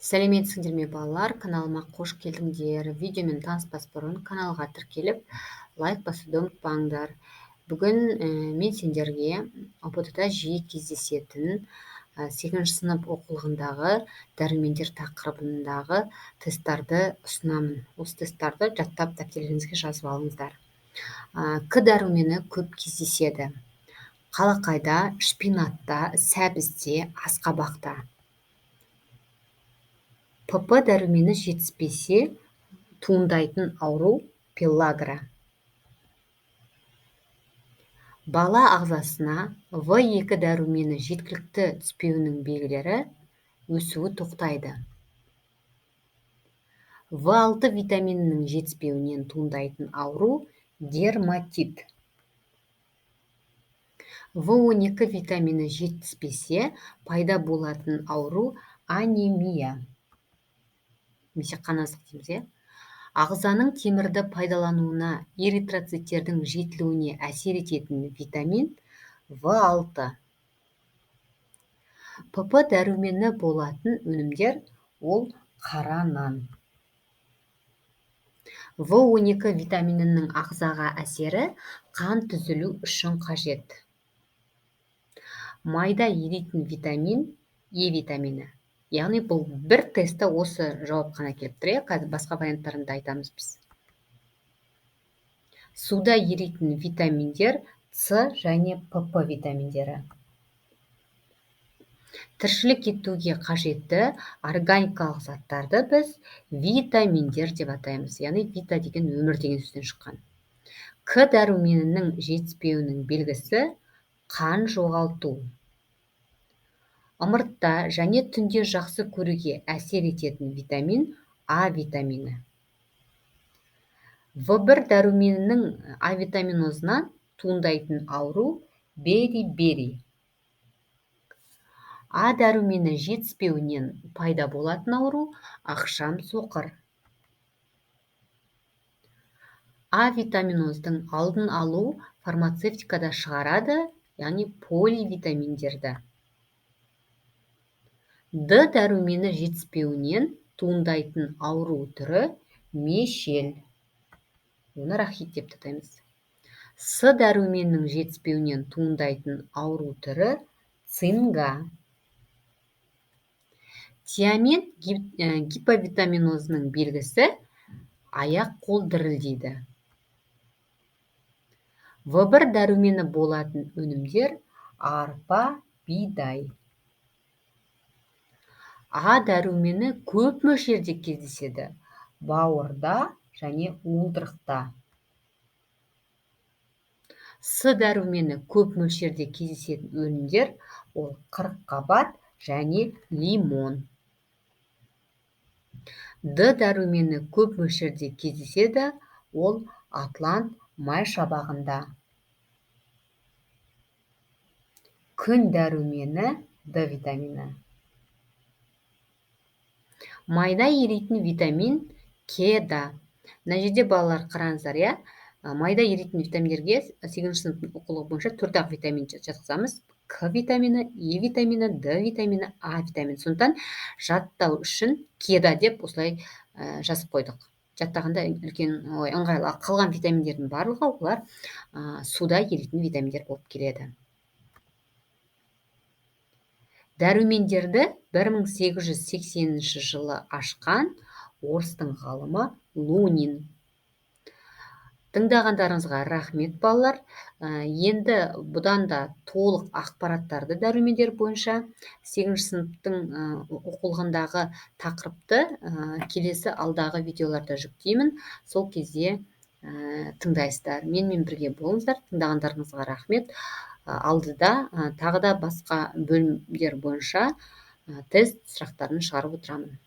Сәлеметсіңдер ме балалар, каналыма қош келдіңдер. Видеомен таныспас бұрын каналға тіркеліп, лайк басуды ұмытпаңдар. Бүгін мен сендерге ұбт-да жиі кездесетін 8 сынып оқулығындағы дәрумендер тақырыбындағы тесттарды ұсынамын. Осы тесттарды жаттап дәптерлеріңізге жазып алыңыздар. К дәрумені көп кездеседі. Қалақайда, шпинатта, сәбізде, асқабақта. ПП дәрумені жетіспесе туындайтын ауру пелагра. Бала ағзасына В2 дәрумені жеткілікті түспеуінің белгілері: өсуі тоқтайды. В6 витаминінің жетіспеуінен туындайтын ауру дерматит. В12 витамині жетіспесе пайда болатын ауру анемия. Немесе қанасық дейміз. Ағзаның темірді пайдалануына, эритроциттердің жетілуіне әсер ететін витамин В6. ПП дәрумені болатын өнімдер ол қара нан. В12 витаминінің ағзаға әсері қан түзілу үшін қажет. Майда еритін витамин Е витамині. Яғни бұл бір тесті осы жауап қана келіп тұр. Қазір басқа варианттарында айтамыз біз. Суда еритін витаминдер С және ПП витаминдері. Тіршілік етуге қажетті органикалық заттарды біз витаминдер деп атаймыз. Яғни вита деген өмір деген сөзден шыққан. К дәруменінің жетіспеуінің белгісі қан жоғалту. Ымыртта және түнде жақсы көруге әсер ететін витамин А витамині. В1 дәруменінің А витаминозынан туындайтын ауру бери-бери. А дәрумені жетіспеуінен пайда болатын ауру ақшам соқыр. А витаминоздың алдын алу фармацевтикада шығарады, яғни поливитаминдерді. Д дәрумені жетіспеуінен туындайтын ауру түрі мешел. Оны рахит деп атаймыз. С дәруменінің жетіспеуінен туындайтын ауру түрі цинга. Тиамин гиповитаминозының белгісі аяқ-қол дірілдейді. В1 дәрумені болатын өнімдер арпа, бидай. А дәрумені көп мөлшерде кездеседі. Бауырда және уылдырықта. С дәрумені көп мөлшерде кездесетін өнімдер ол қырыққабат және лимон. Д дәрумені көп мөлшерде кездеседі, ол атлант май шабағында. Күн дәрумені Д витамині. Майда еритін витамин К-да. Мына жерде балалар қараңыздар, майда еритін витаминдерге 8 сынып оқулығы бойынша 4 витамин жатқызамыз. К витамині, Е витамині, Д витамині, А витамині. Сондықтан жаттау үшін К-да деп осылай жазып қойдық. Жаттағанда үлкен ыңғайлы. Қалған витаминдердің барлығы олар суда еритін витаминдер болып келеді. Дәрумендерді 1880 жылы ашқан орыстың ғалымы Лунин. Тыңдағандарыңызға рахмет балалар. Енді бұдан да толық ақпараттарды дәрумендер бойынша 8 сыныптың оқулығындағы тақырыпты келесі алдағы видеоларда жүктеймін. Сол кезде тыңдайсыздар. Менімен бірге болыңыздар. Тыңдағандарыңызға рахмет. Алдыда тағы да басқа бөлімдер бойынша тест сұрақтарын шығарып отырамын.